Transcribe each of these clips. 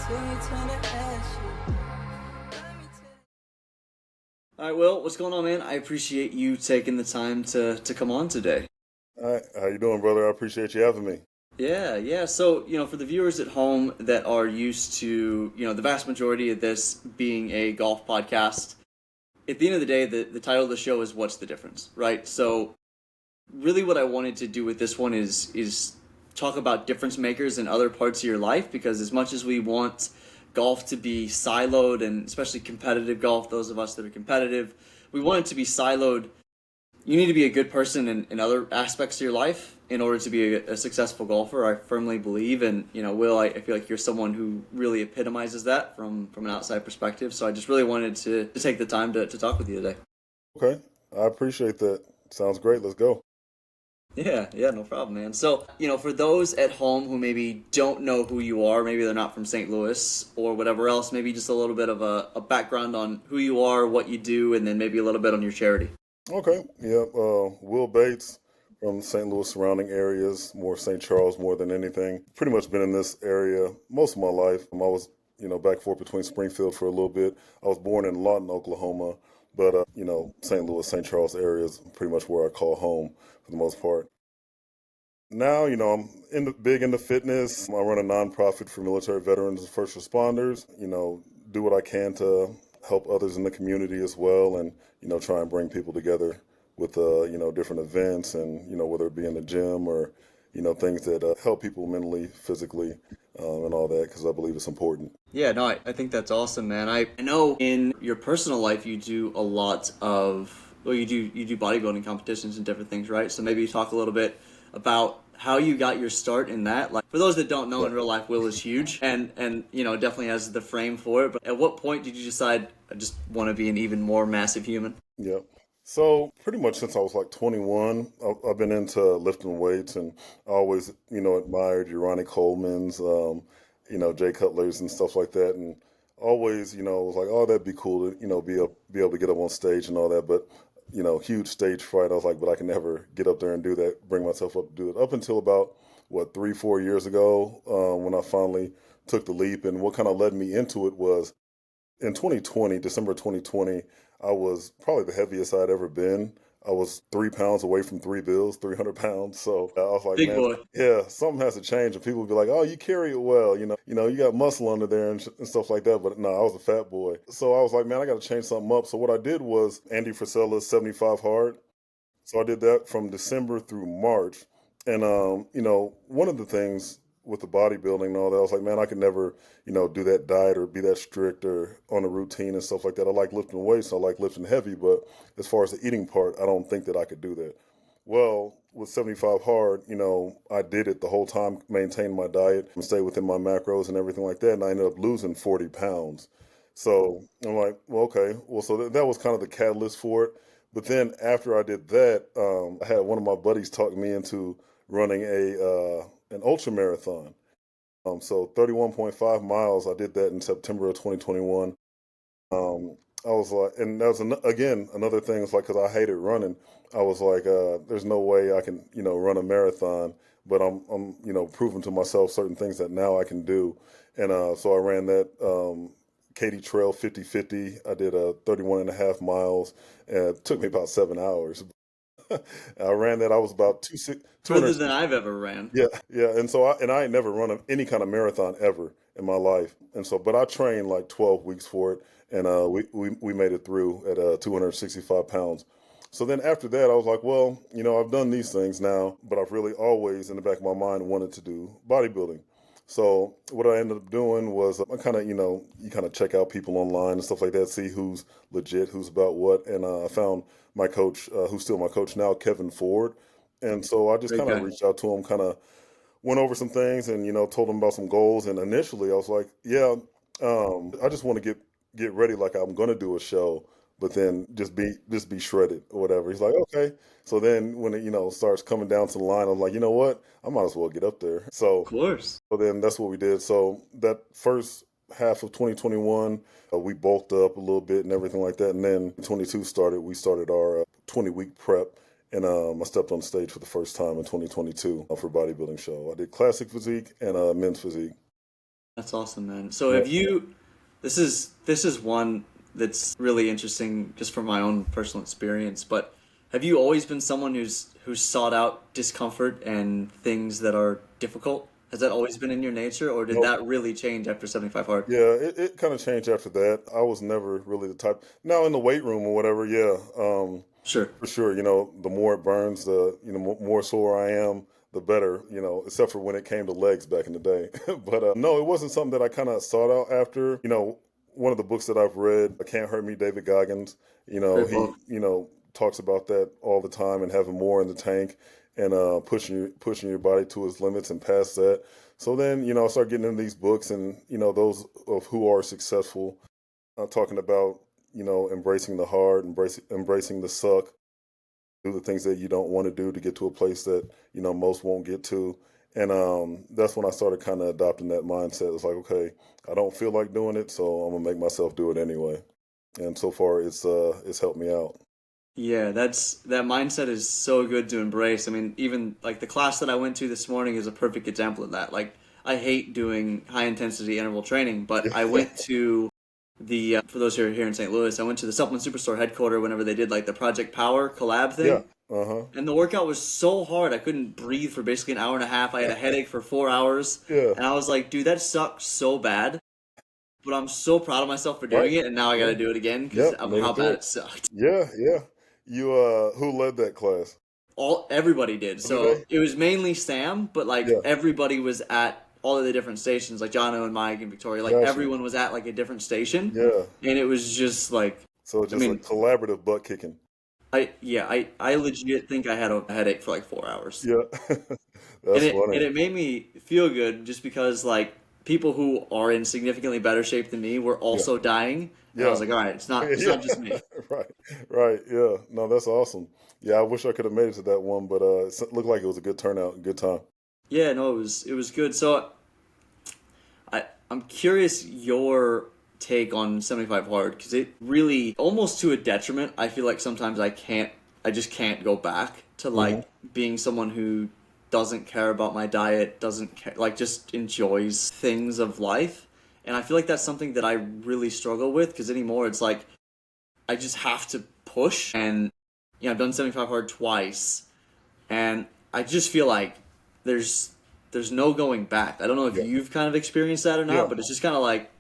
All right, Will, what's going on, man? I appreciate you taking the time to come on today. All right, how you doing, brother? I appreciate you having me. Yeah. So, for the viewers at home that are used to, the vast majority of this being a golf podcast, at the end of the day, the title of the show is What's the Difference, right? So, really what I wanted to do with this one is talk about difference makers in other parts of your life, because as much as we want golf to be siloed, and especially competitive golf, those of us that are competitive, we want it to be siloed. You need to be a good person in other aspects of your life in order to be a successful golfer. I firmly believe, and Will, I feel like you're someone who really epitomizes that from an outside perspective. So I just really wanted to take the time to talk with you today. Okay, I appreciate that. Sounds great. Let's go. Yeah, no problem, man. So, for those at home who maybe don't know who you are, maybe they're not from St. Louis or whatever else, maybe just a little bit of a background on who you are, what you do, and then maybe a little bit on your charity. Okay, yeah. Will Bates from St. Louis surrounding areas, more St. Charles more than anything. Pretty much been in this area most of my life. I was, back and forth between Springfield for a little bit. I was born in Lawton, Oklahoma, but St. Louis, St. Charles area is pretty much where I call home for the most part. Now, I'm big into fitness. I run a nonprofit for military veterans and first responders. Do what I can to help others in the community as well, and try and bring people together with different events, and whether it be in the gym or things that help people mentally, physically, and all that, because I believe it's important. Yeah, no, I think that's awesome, man. I know in your personal life you do a lot of, well, you do bodybuilding competitions and different things, right? So maybe you talk a little bit about how you got your start in that. Like, for those that don't know, Yeah. in real life, Will is huge, and definitely has the frame for it. But at what point did you decide I just want to be an even more massive human? Yep. So pretty much since I was like 21, I've been into lifting weights, and I always, admired your Ronnie Coleman's, Jay Cutler's and stuff like that, and always, was like, oh, that'd be cool to, be able to get up on stage and all that, but huge stage fright. I was like, but I can never get up there and do that, bring myself up to do it. Up until about what 3, 4 years ago, when I finally took the leap, and what kind of led me into it was in 2020, December 2020, I was probably the heaviest I'd ever been. I was 3 pounds away from 3 bills, 300 pounds. So I was like, Big man, boy. yeah, something has to change. And people would be like, oh, you carry it well, you got muscle under there and stuff like that. But no, I was a fat boy. So I was like, man, I got to change something up. So what I did was Andy Frisella's 75 hard. So I did that from December through March. And, one of the things with the bodybuilding and all that, I was like, man, I could never, do that diet or be that strict or on a routine and stuff like that. I like lifting weights. I like lifting heavy. But as far as the eating part, I don't think that I could do that. Well, with 75 hard, I did it the whole time, maintained my diet and stay within my macros and everything like that. And I ended up losing 40 pounds. So I'm like, well, okay. Well, so that was kind of the catalyst for it. But then after I did that, I had one of my buddies talk me into running an ultra marathon. So 31.5 miles. I did that in September of 2021. I was like, and that was again another thing. It's like because I hated running, I was like, there's no way I can run a marathon. But I'm proving to myself certain things that now I can do. And so I ran that Katy Trail 50-50. I did 31 and a half miles, and it took me about 7 hours. I ran that. I was about Further than 200. I've ever ran. Yeah, yeah. And so I ain't never run any kind of marathon ever in my life. And so, but I trained like 12 weeks for it, and we made it through at 265 pounds. So then after that, I was like, well, I've done these things now, but I've really always in the back of my mind wanted to do bodybuilding. So what I ended up doing was I kind of, you kind of check out people online and stuff like that, see who's legit, who's about what. And I found my coach, who's still my coach now, Kevin Ford. And so I just Great kind of guy. reached out to him, kind of went over some things, and told him about some goals. And initially, I was like, "Yeah, I just want to get ready, like I'm gonna do a show, but then just be shredded or whatever." He's like, "Okay." So then when it starts coming down to the line, I'm like, you know what? I might as well get up there. Of course. So then that's what we did. So that first half of 2021, we bulked up a little bit and everything like that. And then 22 started. We started our 20-week prep, and I stepped on stage for the first time in 2022 for bodybuilding show. I did classic physique and men's physique. That's awesome, man. So Yeah. have you, this is one that's really interesting just from my own personal experience, but have you always been someone who's sought out discomfort and things that are difficult? Has that always been in your nature, or did Nope. that really change after 75 hard? Yeah, it kind of changed after that. I was never really the type. Now in the weight room or whatever, yeah, Sure. for sure. The more it burns, the more sore I am, the better. Except for when it came to legs back in the day. But no, it wasn't something that I kind of sought out after. One of the books that I've read, Can't Hurt Me, David Goggins. Great He book. talks about that all the time and having more in the tank and pushing your body to its limits and past that. So then, I started getting into these books and, those of who are successful, talking about, embracing the hard, embracing the suck, do the things that you don't want to do to get to a place that, most won't get to. And that's when I started kind of adopting that mindset. It's like, okay, I don't feel like doing it, so I'm gonna make myself do it anyway. And so far, it's helped me out. Yeah, that mindset is so good to embrace. I mean, even like the class that I went to this morning is a perfect example of that. Like, I hate doing high intensity interval training, but I went to the for those who are here in St. Louis, I went to the Supplement Superstore headquarters whenever they did like the Project Power collab Yeah. thing, Uh-huh. and the workout was so hard I couldn't breathe for basically an hour and a half. I had a headache for 4 hours, Yeah. and I was like, dude, that sucked so bad. But I'm so proud of myself for Right. doing it, and now I got Yeah. to do it again because Yep. of Made how it through bad it. it sucked. Yeah. Yeah. You who led that class? Everybody did. So Today? it was mainly Sam, but like Yeah. everybody was at all of the different stations, like Jono and Mike and Victoria. Like Gotcha. everyone was at like a different station, Yeah. and it was just like, So it's I just a mean, collaborative butt kicking. I legit think I had a headache for like 4 hours, Yeah. and That's funny. it made me feel good just because like people who are in significantly better shape than me were Yeah. also dying, and I Yeah. was like, all right, it's Yeah. not just me. Right. Right. Yeah. No, that's awesome. Yeah, I wish I could have made it to that one, but it looked like it was a good turnout, good time. Yeah, no, it was good. So I'm curious your take on 75 hard because it really almost to a detriment. I feel like sometimes I just can't go back to Hmm. like being someone who doesn't care about my diet, doesn't care, like just enjoys things of life. And I feel like that's something that I really struggle with because anymore it's like I just have to push and I've done 75 hard twice and I just feel like there's there's no going back. I don't know if Yeah. you've kind of experienced that or not, Yeah. but it's just kind of like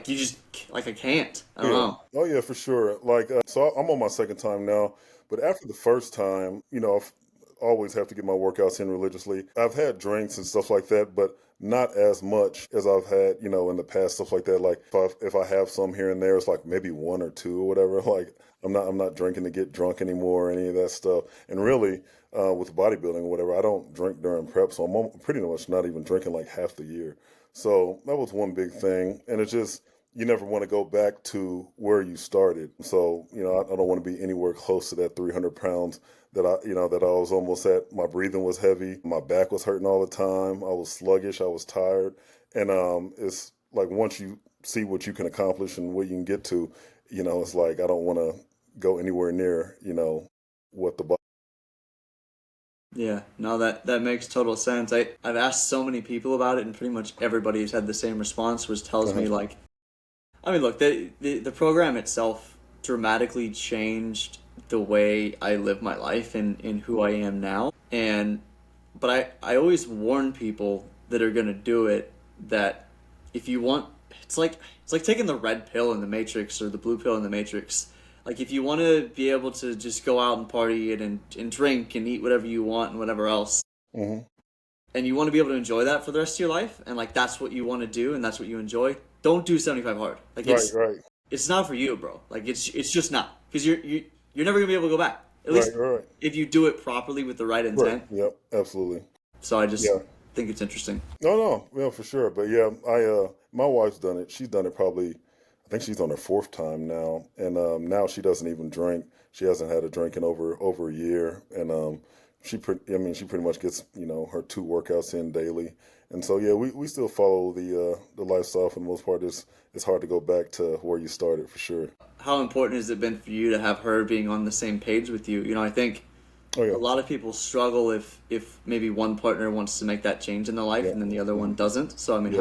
you just like I can't. I don't Yeah. know. Oh, yeah, for sure. Like, so I'm on my second time now, but after the first time, I've always have to get my workouts in religiously. I've had drinks and stuff like that, but not as much as I've had, in the past, stuff like that. Like if I have some here and there, it's like maybe one or two or whatever. Like I'm not drinking to get drunk anymore or any of that stuff. And really, with bodybuilding or whatever, I don't drink during prep, so pretty much not even drinking like half the year. So that was one big thing, and it's just you never want to go back to where you started. So, I don't want to be anywhere close to that 300 pounds that I was almost at. My breathing was heavy. My back was hurting all the time. I was sluggish. I was tired. And it's like once you see what you can accomplish and what you can get to, it's like I don't want to go anywhere near, what the body. Yeah, no, that makes total sense. I've asked so many people about it, and pretty much everybody has had the same response, which tells Uh-huh. me like, I mean, look, the program itself dramatically changed the way I live my life and who I am now. But I always warn people that are gonna do it that if you want, it's like taking the red pill in the Matrix or the blue pill in the Matrix. Like if you want to be able to just go out and party and drink and eat whatever you want and whatever else, Hmm. and you want to be able to enjoy that for the rest of your life, and like that's what you want to do and that's what you enjoy, don't do 75 hard. Like Right, right, it's not for you, bro. Like it's just not because you're never gonna be able to go back. At least right, right, if you do it properly with the right right. intent. Yep, absolutely. So I just Yeah. think it's interesting. No, no, yeah, for sure. But yeah, my wife's done it. She's done it probably, I think she's on her fourth time now, and now she doesn't even drink. She hasn't had a drink in over a year, and she pretty much gets her two workouts in daily, and so yeah, we still follow the lifestyle for the most part. It's hard to go back to where you started for sure. How important has it been for you to have her being on the same page with you? I think Oh a yeah, lot of people struggle if maybe one partner wants to make that change in their life yeah, and then the other one mhm, doesn't. So I mean, yeah.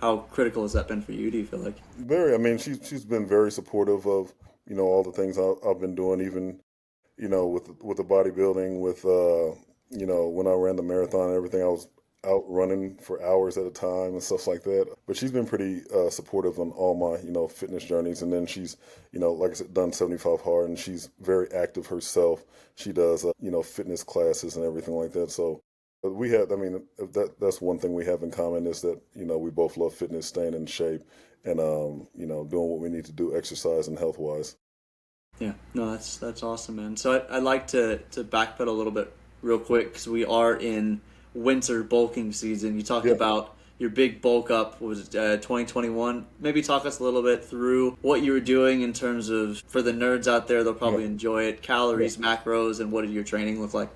how critical has that been for you, do you feel like? Very. I mean, she's been very supportive of all the things I've been doing, even with the bodybuilding, with when I ran the marathon and everything, I was out running for hours at a time and stuff like that. But she's been pretty supportive on all my fitness journeys, and then she's like I said, done 75 hard, and she's very active herself. She does fitness classes and everything like that. So. But we have, I mean, that's one thing we have in common is that, we both love fitness, staying in shape, and, doing what we need to do, exercise and health wise. Yeah, no, that's awesome, man. So I'd like to backpedal a little bit real quick because we are in winter bulking season. You talked Yeah. about your big bulk up, what was it, 2021? Maybe talk us a little bit through what you were doing in terms of, for the nerds out there, they'll Yeah. probably enjoy it, Yeah. calories, macros, and what did your training look like?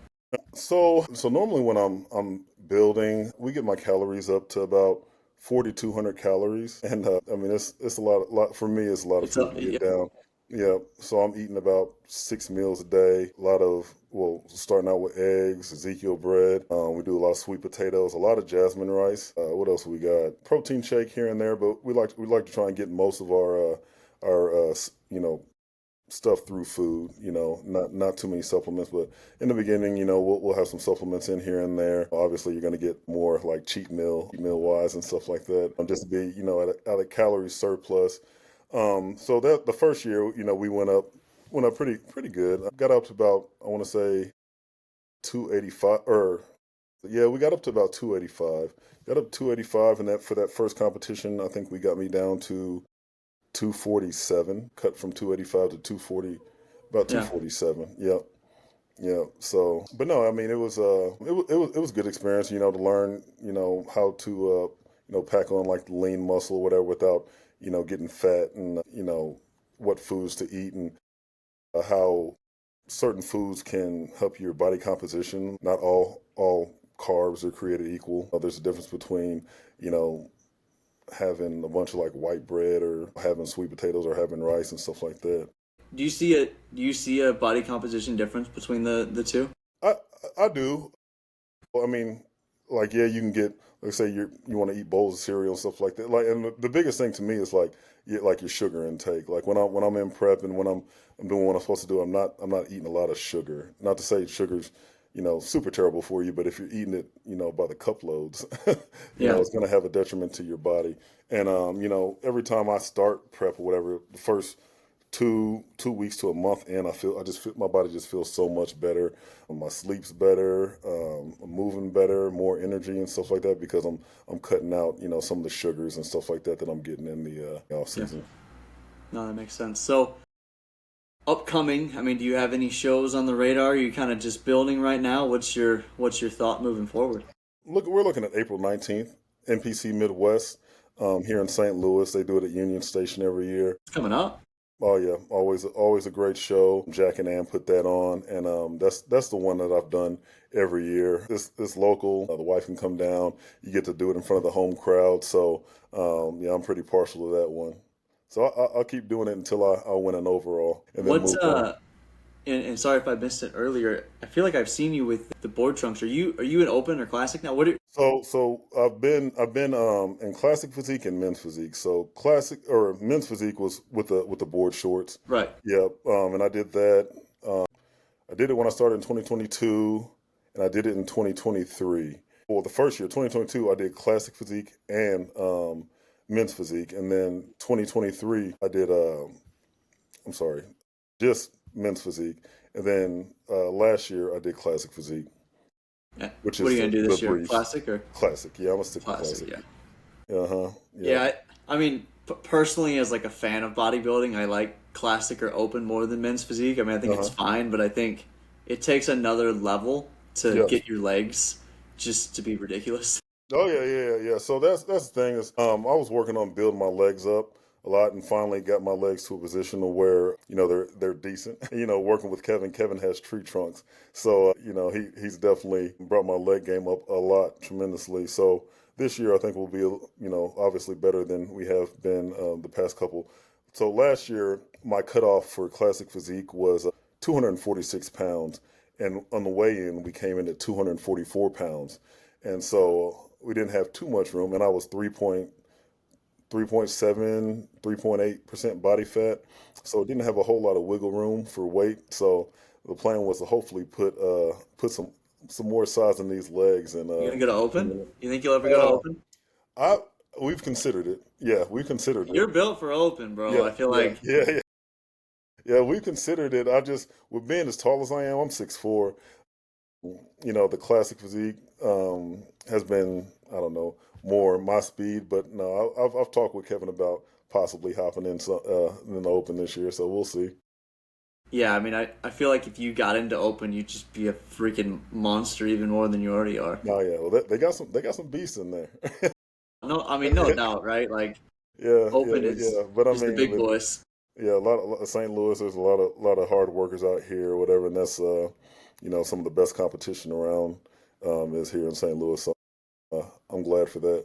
So normally when I'm building, we get my calories up to about 4,200 calories, and I mean it's a lot for me. It's a lot of It's food to yeah, get down. Yeah, so I'm eating about 6 meals a day. A lot of starting out with eggs, Ezekiel bread. We do a lot of sweet potatoes, a lot of jasmine rice. What else we got? Protein shake here and there, but we like to try and get most of our stuff through food, not too many supplements, but in the beginning, we'll have some supplements in here and there. Obviously, you're going to get more like cheat meal wise and stuff like that. Just to be, at a calorie surplus. So that the first year, we went up pretty good. Got up to about, I want to say 285, or yeah, we got up to about 285. Got up to 285, and that for that first competition, I think we got me down to 247, cut from 285 to 240, about yeah, 247. Yep. Yeah. So, but no, I mean, it was a good experience, to learn, how to, pack on like the lean muscle or whatever without, getting fat, and, what foods to eat, and how certain foods can help your body composition. Not all carbs are created equal. There's a difference between, you know, having a bunch of like white bread or having sweet potatoes or having rice and stuff like that. Do you see a body composition difference between the two? I I do. Well, I mean, like yeah, you can get like say you want to eat bowls of cereal and stuff like that. Like, and the biggest thing to me is like like your sugar intake. Like when I'm in prep and when I'm doing what I'm supposed to do, I'm not eating a lot of sugar. Not to say sugar's super terrible for you, but if you're eating it by the cup loads, Yeah. it's going to have a detriment to your body. And every time I start prep or whatever, the first two weeks to a month in, I just feel my body just feels so much better. My sleep's better. I'm moving better, more energy and stuff like that because I'm cutting out some of the sugars and stuff like that I'm getting in the off Yeah. season. No, that makes sense. So upcoming, I mean, do you have any shows on the radar? Are you kind of just building right now? What's your thought moving forward? Look, we're looking at April 19th, NPC Midwest, here in St. Louis. They do it at Union Station every year. It's coming up. Oh yeah, always a great show. Jack and Ann put that on, and that's the one that I've done every year. It's local. The wife can come down. You get to do it in front of the home crowd. So yeah, I'm pretty partial to that one. So I'll keep doing it until I win an overall, and then What's move on. and sorry if I missed it earlier. I feel like I've seen you with the board trunks. Are you an open or classic now? What are So I've been in classic physique and men's physique. So classic or men's physique was with the board shorts. right? Yeah, and I did that. Um, I did it when I started in 2022, and I did it in 2023. Well, the first year, 2022, I did classic physique and men's physique, and then 2023, I did. I'm sorry, just men's physique, and then last year I did classic physique, Yeah. which What are is you gonna do the this year? briefs. Classic or Classic, yeah, I'm gonna stick with classic? classic. Yeah. Uh huh. Yeah. Yeah. I mean, personally, as like a fan of bodybuilding, I like classic or open more than men's physique. I mean, I think Uh it's huh. fine, but I think it takes another level to Yes. get your legs just to be ridiculous. Oh yeah. So that's the thing is, I was working on building my legs up a lot, and finally got my legs to a position of where they're decent. Working with Kevin. Kevin has tree trunks, so he's definitely brought my leg game up a lot tremendously. So this year I think will be obviously better than we have been the past couple. So last year my cutoff for classic physique was 246 pounds, and on the weigh-in we came in at 244 pounds, and so we didn't have too much room, and I was 3.7, 3.8% body fat. So it didn't have a whole lot of wiggle room for weight. So the plan was to hopefully put some more size in these legs and You gonna go to open? and, You think you'll ever go to open? I we've considered it. Yeah, we considered it. You're built for open, bro. Yeah, I feel yeah, like yeah, yeah. Yeah, we considered it. I just with being as tall as I am, I'm 6'4". The classic physique has been, I don't know, more my speed. But no, I've talked with Kevin about possibly hopping in the open this year, so we'll see. yeah, I mean, I feel like if you got into open, you'd just be a freaking monster even more than you already are. No, yeah, well, they got some beasts in there. No, I mean, no doubt, right? Like Yeah, open yeah, is yeah. But I is the mean, big boys. yeah, a lot of St. Louis. There's a lot of hard workers out here, or whatever, and that's some of the best competition around is here in St. Louis. So I'm glad for that.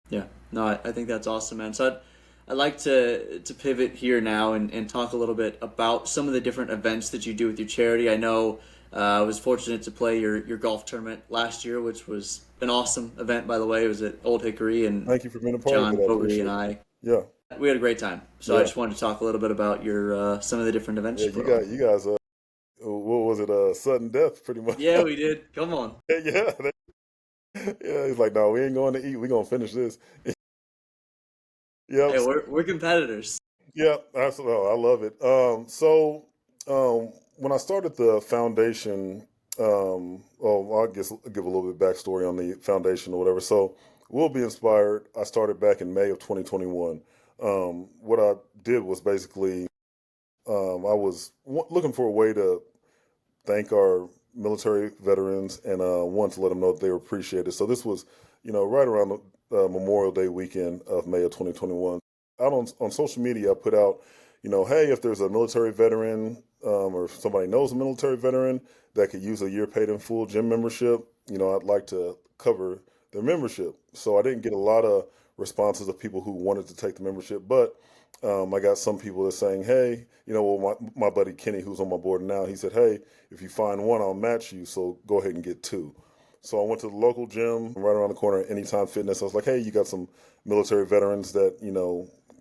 Yeah, no, I think that's awesome, man. So I'd like to pivot here now and talk a little bit about some of the different events that you do with your charity. I know I was fortunate to play your golf tournament last year, which was an awesome event, by the way. It was at Old Hickory, and Thank you for being a part of it. John I Fogarty and appreciate it. I, Yeah, we had a great time. So I yeah, just wanted to talk a little bit about your some of the different events yeah. you put on. You guys. What was it? Sudden death, pretty much. Yeah, we did. Come on. Yeah, yeah. He's like, no, we ain't going to eat. We gonna finish this. Yep. Hey, we're competitors. Yeah, absolutely. I love it. When I started the foundation, well, I guess I'll give a little bit backstory on the foundation or whatever. So, We'll Be Inspired, I started back in May of 2021. What I did was basically, I was looking for a way to thank our military veterans and want to let them know that they were appreciated. So this was, right around the Memorial Day weekend of May of 2021. Out on social media, I put out, hey, if there's a military veteran or if somebody knows a military veteran that could use a year paid in full gym membership, I'd like to cover their membership. So I didn't get a lot of responses of people who wanted to take the membership, but I got some people that saying, hey, well, my buddy Kenny, who's on my board now, he said, hey, if you find one, I'll match you. So go ahead and get two. So I went to the local gym right around the corner, Anytime Fitness. I was like, hey, you got some military veterans that,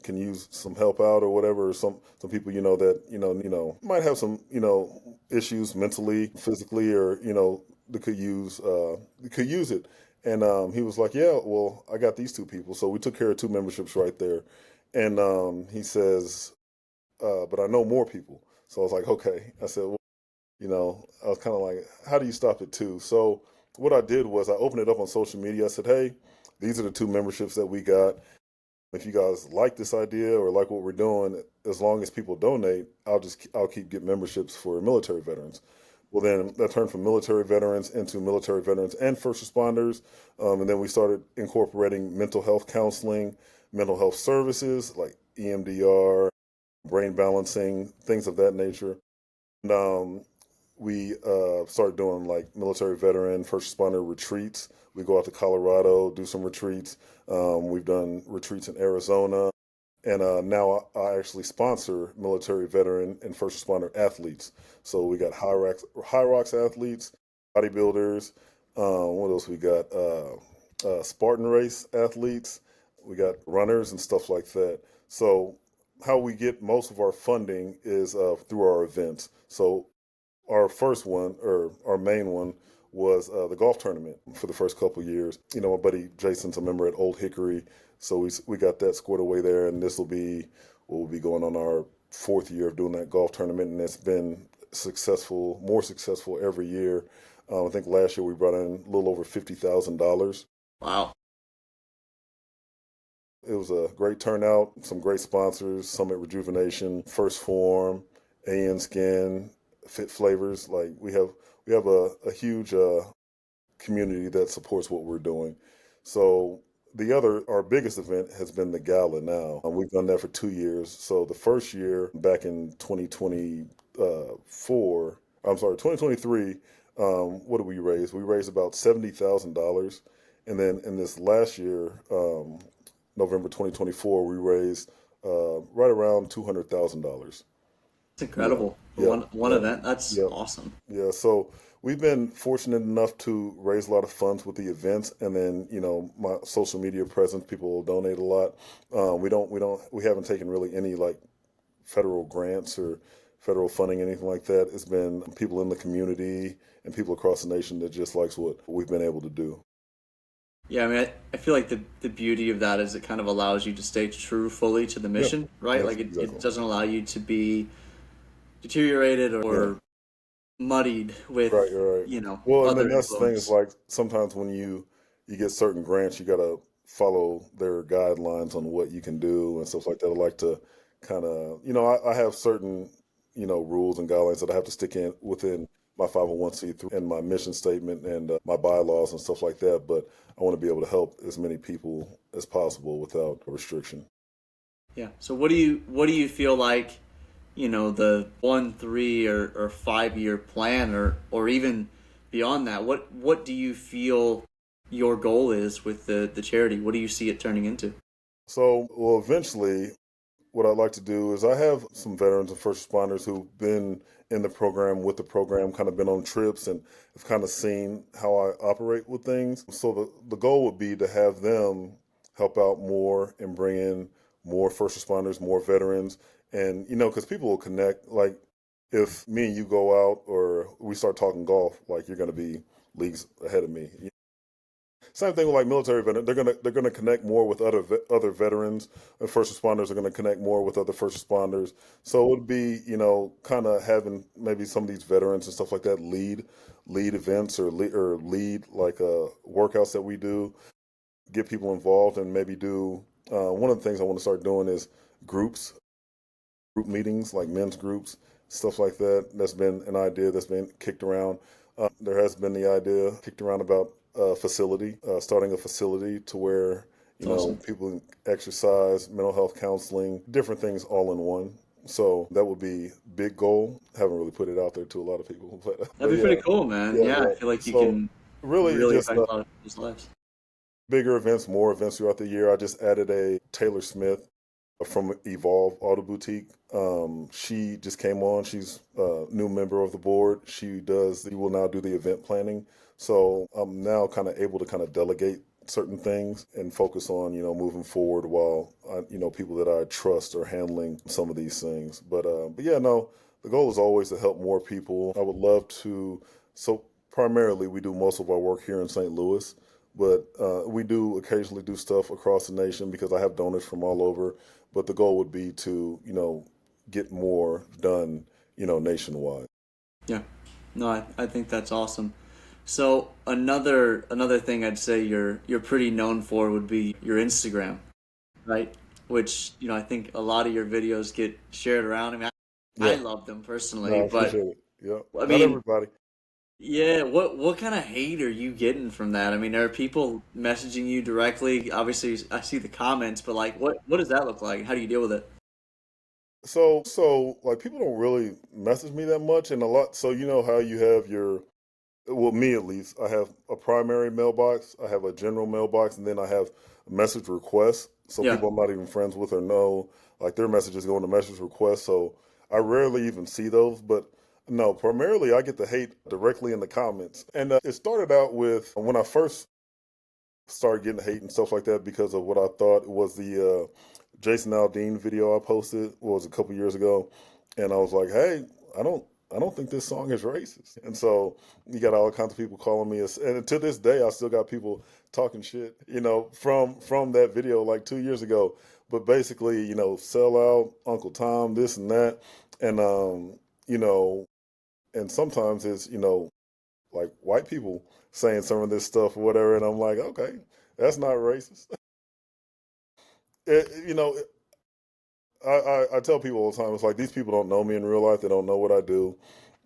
can use some help out or whatever, or some people, that, might have some, issues mentally, physically, or, that could use it. And he was like, yeah, well, I got these two people. So we took care of two memberships right there. And he says, but I know more people. So I was like, okay. I said, well, I was kind of like, how do you stop at two? So what I did was I opened it up on social media. I said, hey, these are the two memberships that we got. If you guys like this idea or like what we're doing, as long as people donate, I'll keep getting memberships for military veterans. Well, then that turned from military veterans into military veterans and first responders. And then we started incorporating mental health counseling, mental health services like EMDR, brain balancing, things of that nature. And we started doing like military veteran, first responder retreats. We go out to Colorado, do some retreats. We've done retreats in Arizona. And now I actually sponsor military veteran and first responder athletes. So we got high rocks athletes, bodybuilders. What else we got? Spartan race athletes. We got runners and stuff like that. So how we get most of our funding is through our events. So our first one, or our main one, was the golf tournament for the first couple years. My buddy Jason's a member at Old Hickory, so we got that squared away there, and this will be we'll be going on our fourth year of doing that golf tournament, and it's been successful, more successful every year. I think last year we brought in a little over $50,000. Wow. It was a great turnout, some great sponsors, Summit Rejuvenation, First Form, AN Skin, Fit Flavors. Like we have a huge community that supports what we're doing. So our biggest event has been the gala now. We've done that for 2 years. So the first year back in 2024, I'm sorry, 2023, what did we raise? We raised about $70,000. And then in this last year, November 2024, we raised right around $200,000. It's Yeah, incredible for yeah, one yeah, event. That's yeah, awesome. yeah. So we've been fortunate enough to raise a lot of funds with the events, and then my social media presence, people will donate a lot. We haven't taken really any like federal grants or federal funding, anything like that. It's been people in the community and people across the nation that just likes what we've been able to do. Yeah, I mean, I feel like the beauty of that is it kind of allows you to stay true fully to the Yeah, mission, right? yes, Like it exactly. doesn't allow you to be deteriorated Yeah, or muddied with, right, right. you know, Well, and then other that's the thing is influence. like sometimes when you get certain grants, you got to follow their guidelines on what you can do and stuff like that. I like to kind of, I have certain, rules and guidelines that I have to stick in within my 501(c)(3) and my mission statement and my bylaws and stuff like that. But I want to be able to help as many people as possible without restriction. Yeah. So what do you feel like, you know, the 1, 3, or 5 year plan, or even beyond that? What do you feel your goal is with the charity? What do you see it turning into? So, well, eventually, what I'd like to do is I have some veterans and first responders who've been in the program with the program, kind of been on trips and have kind of seen how I operate with things. So the goal would be to have them help out more and bring in more first responders, more veterans. And, because people will connect, like if me and you go out or we start talking golf, like you're going to be leagues ahead of me. Same thing with like military veterans. They're gonna connect more with other veterans, and first responders are gonna connect more with other first responders. So it would be kind of having maybe some of these veterans and stuff like that lead events or lead like workouts that we do, get people involved, and maybe do one of the things I want to start doing is groups group meetings, like men's groups, stuff like that. That's been an idea that's been kicked around. There has been the idea kicked around about starting a facility to where It's awesome. people can exercise, mental health counseling, different things all in one. So that would be big goal. Haven't really put it out there to a lot of people, but That'd be yeah, pretty cool, man. yeah, Yeah, I yeah. feel like you So can really really just affect a lot of people's lives. bigger events, more events throughout the year. I just added a Taylor Smith from Evolve Auto Boutique. She just came on. She's a new member of the board. She will now do the event planning. So I'm now kind of able to kind of delegate certain things and focus on, moving forward while, people that I trust are handling some of these things. But yeah, no, the goal is always to help more people. I would love to. So primarily we do most of our work here in St. Louis, but we do occasionally do stuff across the nation because I have donors from all over. But the goal would be to, get more done, nationwide. Yeah. No, I think that's awesome. So another thing I'd say you're pretty known for would be your Instagram, right? Which, you know, I think a lot of your videos get shared around. I mean, I Yeah, love them no, personally, I but appreciate it. Yeah, I not mean, everybody. yeah, what kind of hate are you getting from that? I mean, are people messaging you directly? Obviously, I see the comments, but like, what does that look like? How do you deal with it? So like people don't really message me that much, and a lot. So you know how you have well, me at least, I have a primary mailbox, I have a general mailbox, and then I have message requests. So Yeah. people I'm not even friends with or know, like their messages go into message requests. So I rarely even see those. But no, primarily I get the hate directly in the comments. And it started out with when I first started getting hate and stuff like that because of what I thought was the Jason Aldean video I posted was a couple years ago, and I was like, "Hey, I don't, I don't think this song is racist." And so you got all kinds of people calling me, and to this day, I still got people talking shit, from that video like 2 years ago. But basically, sell out, Uncle Tom, this and that, and you know, and sometimes it's like white people saying some of this stuff or whatever, and I'm like, okay, that's not racist. It, you know, I tell people all the time, it's like these people don't know me in real life. They don't know what I do.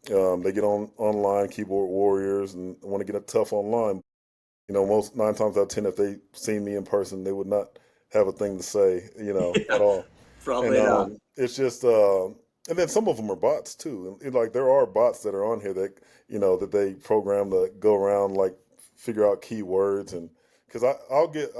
They get on online, keyboard warriors, and want to get it tough online. Most 9 times out of 10, if they seen me in person, they would not have a thing to say, at Yeah, all. And probably not. it's just, and then some of them are bots too. And like there are bots that are on here that that they program to go around like figure out keywords and because I'll get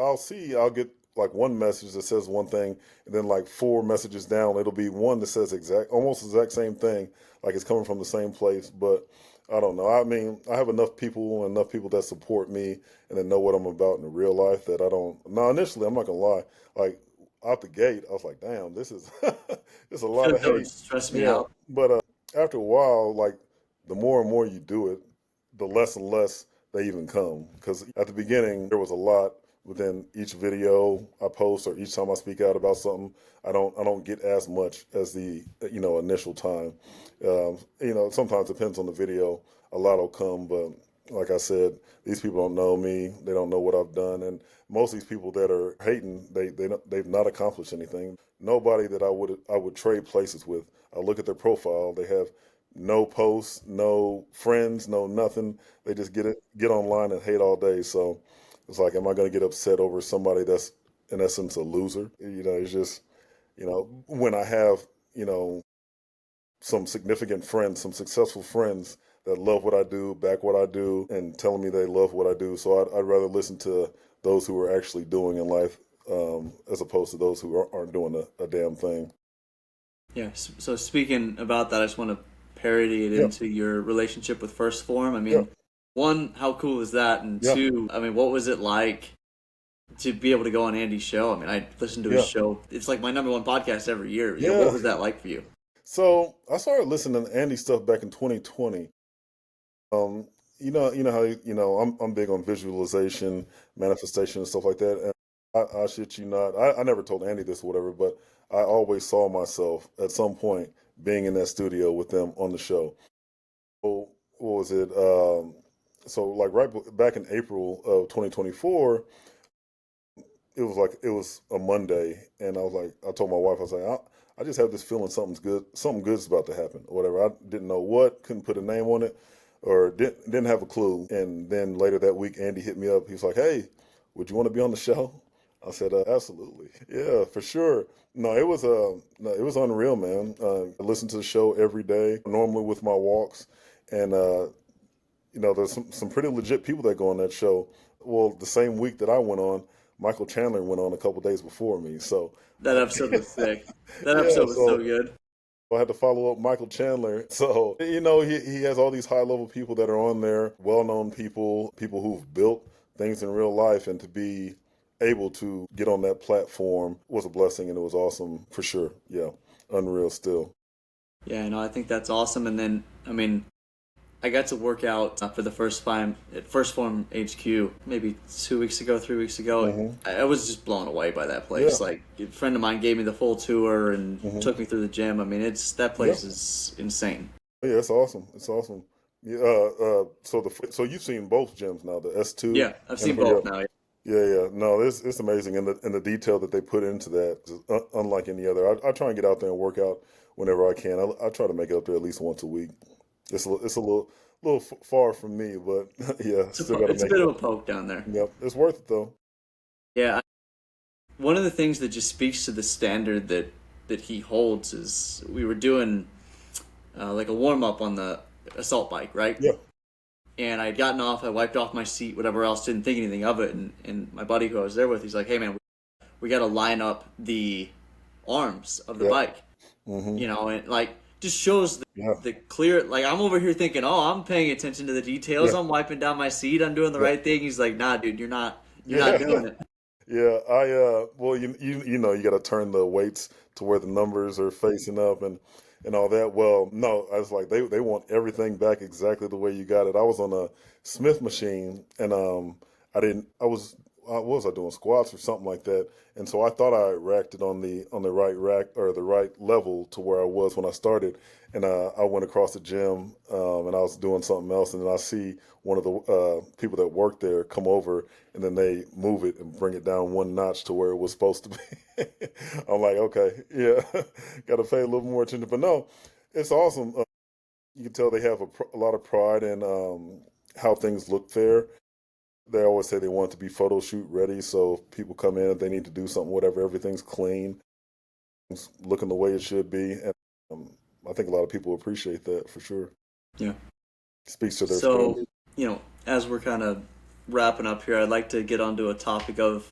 like one message that says one thing, and then like four messages down, it'll be one that says almost exact same thing, like it's coming from the same place. But I don't know. I mean, I have enough people and enough people that support me and that know what I'm about in real life that I don't. Now, initially, I'm not gonna lie. Like out the gate, I was like, "Damn, this is it's a I feel lot like of that would hate." stress me Yeah, out. but after a while, like the more and more you do it, the less and less they even come. Because at the beginning, there was a lot within each video I post or each time I speak out about something. I don't get as much as the initial time. Sometimes it depends on the video. A lot will come, but like I said, these people don't know me. They don't know what I've done, and most of these people that are hating, they've not accomplished anything. Nobody that I would trade places with. I look at their profile. They have no posts, no friends, no nothing. They just get online and hate all day. So it's like, am I going to get upset over somebody that's in essence a loser? It's just when I have some significant friends, some successful friends that love what I do, back what I do, and telling me they love what I do. So I'd rather listen to those who are actually doing in life, as opposed to those who aren't doing a damn thing. Yeah. So speaking about that, I just want to parody it Yeah, into your relationship with First Form. I yeah, mean, one, how cool is that? And yeah, two, I mean, what was it like to be able to go on Andy's show? I mean, I listened to his yeah, show. It's like my number one podcast every year. What yeah. was that like for you? So I started listening to Andy stuff back in 2020. Um, you know how I'm big on visualization, manifestation, and stuff like that. And I shit you not, I never told Andy this or whatever, but I always saw myself at some point being in that studio with them on the show. So what was it? So like back in April of 2024, it was a Monday, and I told my wife, I was like, I just have this feeling something good's about to happen, or whatever. I didn't know what, couldn't put a name on it, or didn't have a clue. And then later that week, Andy hit me up. He was like, "Hey, would you want to be on the show?" I said, "Absolutely, yeah, for sure." No, it was unreal, man. I listen to the show every day, normally with my walks, and there's some pretty legit people that go on that show. Well, the same week that I went on, Michael Chandler went on a couple days before me. So, That episode was sick. That yeah, episode was so so good. I had to follow up Michael Chandler. So, he has all these high level people that are on there, well known people, people who've built things in real life, and to be able to get on that platform was a blessing, and it was awesome for sure. Yeah, unreal still. Yeah, no, I think that's awesome. And then, I mean, I got to work out for the first time at First Form HQ maybe 2 weeks ago, 3 weeks ago. Hmm. I was just blown away by that Yeah. place. Like a friend of mine gave me the full tour and Hmm. took me through the gym. I mean, it's that Yeah. place is insane. Yeah, it's awesome. It's awesome. Yeah. So you've seen both gyms now, the S2 Yeah, I've and seen the yeah. both now. Yeah. Yeah, yeah. No, it's amazing, and the detail that they put into that is unlike any other. I try and get out there and work out whenever I can. I try to make it up there at least once a week. It's a little far from me, but yeah, still got to It's a make bit it of up. a poke down there. Yep, it's worth it though. Yeah, one of the things that just speaks to the standard that he holds is we were doing like a warm up on the assault bike, right? Yeah, And I had gotten off, I wiped off my seat, whatever else, didn't think anything of it. And my buddy who I was there with, he's like, "Hey man, we got to line up the arms of the yeah, bike," hmm, and like just shows yeah, the clear. Like I'm over here thinking, "Oh, I'm paying attention to the details. yeah, I'm wiping down my seat. I'm doing the yeah, right thing." He's like, "Nah, dude, you're not. You're not yeah. doing it." Yeah, well, you got to turn the weights to where the numbers are facing up and all that. Well, no, I was like they want everything back exactly the way you got it. I was on a Smith machine, and I didn't I was what was I doing, squats or something like that. And so I thought I racked it on the right rack or the right level to where I was when I started. And I went across the gym, and I was doing something else, and then I see one of the people that work there come over, and then they move it and bring it down one notch to where it was supposed to be. I'm like, okay, yeah, got to pay a little more attention. But no, it's awesome. You can tell they have a lot of pride in how things look there. They always say they want it to be photo shoot ready. So if people come in, if they need to do something, whatever, everything's clean, it's looking the way it should be. And um, I think a lot of people appreciate that for sure. Yeah. Speaks to their So standard. as we're kind of wrapping up here, I'd like to get onto a topic of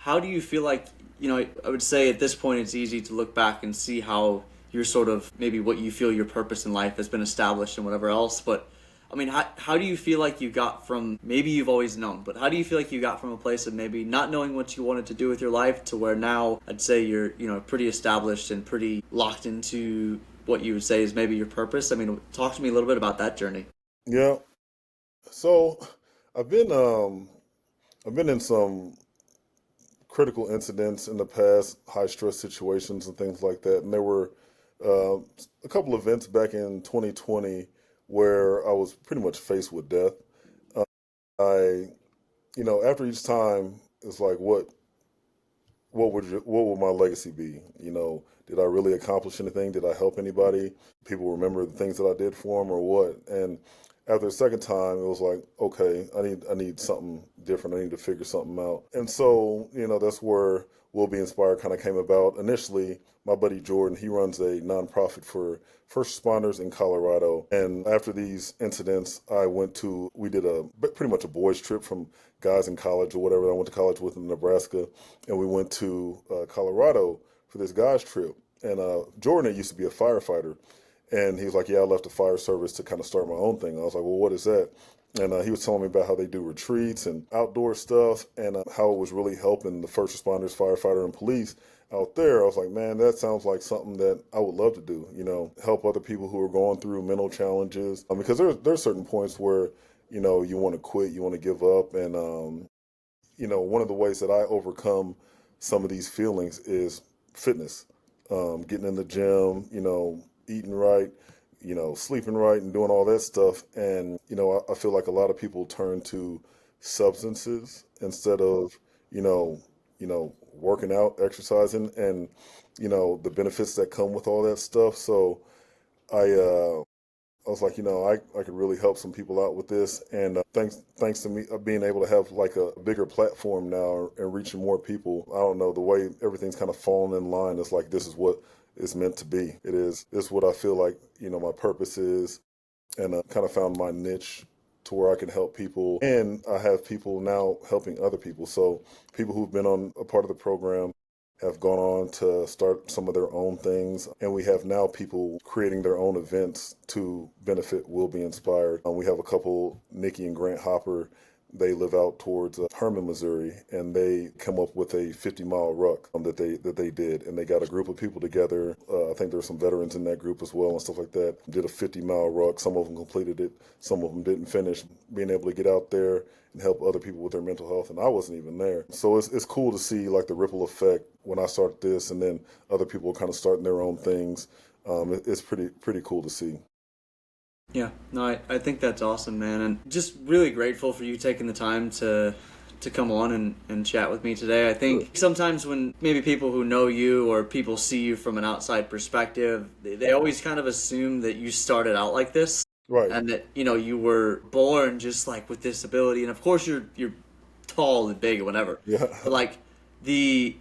how do you feel like, I would say at this point it's easy to look back and see how you're sort of maybe what you feel your purpose in life has been established and whatever else. But I mean, how do you feel like you got from, maybe you've always known, but how do you feel like you got from a place of maybe not knowing what you wanted to do with your life to where now I'd say you're, pretty established and pretty locked into what you would say is maybe your purpose? I mean, talk to me a little bit about that journey. Yeah. So I've been I've been in some critical incidents in the past, high stress situations and things like that. And there were uh, a couple events back in 2020 where I was pretty much faced with death. Uh, I, after each time, it's like, what would my legacy be? Did I really accomplish anything? Did I help anybody? People remember the things that I did for them, or what? And after the second time, it was like, okay, I need something different. I need to figure something out. And so, that's where Will Be Inspired kind of came about. Initially, my buddy Jordan, he runs a nonprofit for first responders in Colorado. And after these incidents, we did pretty much a boys trip from guys in college or whatever I went to college with in Nebraska. And we went to Colorado for this guys trip. And Jordan used to be a firefighter. And he was like, yeah, I left the fire service to kind of start my own thing. I was like, well, what is that? And he was telling me about how they do retreats and outdoor stuff and how it was really helping the first responders, firefighter, and police out there. I was like, man, that sounds like something that I would love to do, help other people who are going through mental challenges. Because there's certain points where, you want to quit, you want to give up. And, one of the ways that I overcome some of these feelings is fitness, getting in the gym, eating right, sleeping right and doing all that stuff. And, I feel like a lot of people turn to substances instead of, working out, exercising, and, the benefits that come with all that stuff. So I was like, I could really help some people out with this. And thanks to me being able to have like a bigger platform now and reaching more people. I don't know, the way everything's kind of fallen in line. It's like, this is what it's meant to be. It's what I feel like, my purpose is. And I kind of found my niche to where I can help people. And I have people now helping other people. So people who've been on a part of the program have gone on to start some of their own things. And we have now people creating their own events to benefit Will Be Inspired. We have a couple, Nikki and Grant Hopper. They live out towards Herman, Missouri, and they come up with a 50-mile ruck that they did, and they got a group of people together. I think there's some veterans in that group as well and stuff like that. Did a 50-mile ruck. Some of them completed it. Some of them didn't finish. Being able to get out there and help other people with their mental health, and I wasn't even there. So it's cool to see like the ripple effect when I started this, and then other people kind of starting their own things. It's pretty cool to see. Yeah, no, I think that's awesome, man, and just really grateful for you taking the time to come on and chat with me today. I think sometimes when maybe people who know you or people see you from an outside perspective, they always kind of assume that you started out like this, Right. and that you were born just like with this ability, and of course you're tall and big or whatever. Yeah. But like the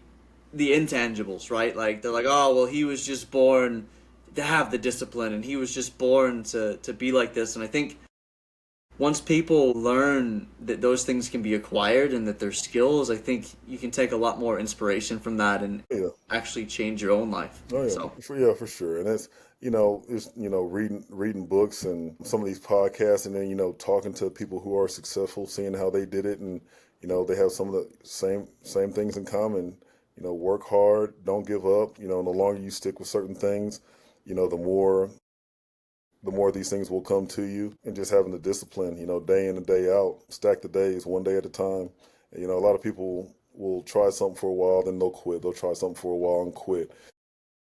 intangibles, right? Like they're like, oh well, he was just born to have the discipline and he was just born to be like this. And I think once people learn that those things can be acquired and that they're skills, I think you can take a lot more inspiration from that and Yeah. actually change your own life. Oh yeah, So for sure. And it's reading books and some of these podcasts, and then talking to people who are successful, seeing how they did it, and they have some of the same things in common. Work hard, don't give up. The longer you stick with certain things, the more these things will come to you. And just having the discipline, day in and day out, stack the days one day at a time. And, a lot of people will try something for a while, then they'll quit. They'll try something for a while and quit.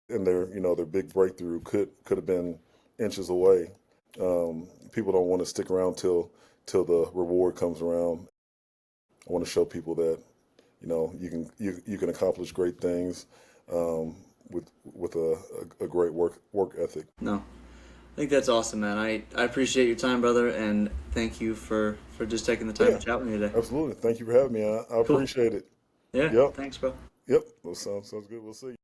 And their big breakthrough could have been inches away. People don't want to stick around till the reward comes around. I want to show people that you can accomplish great things with a great work ethic. no, I think that's awesome, man. I appreciate your time, brother, and thank you for just taking the time Yeah, to chat with me today. absolutely. Thank you for having me. I Cool. appreciate it. Yeah, Yep. thanks, bro. Yep. Well, sounds good. We'll see you.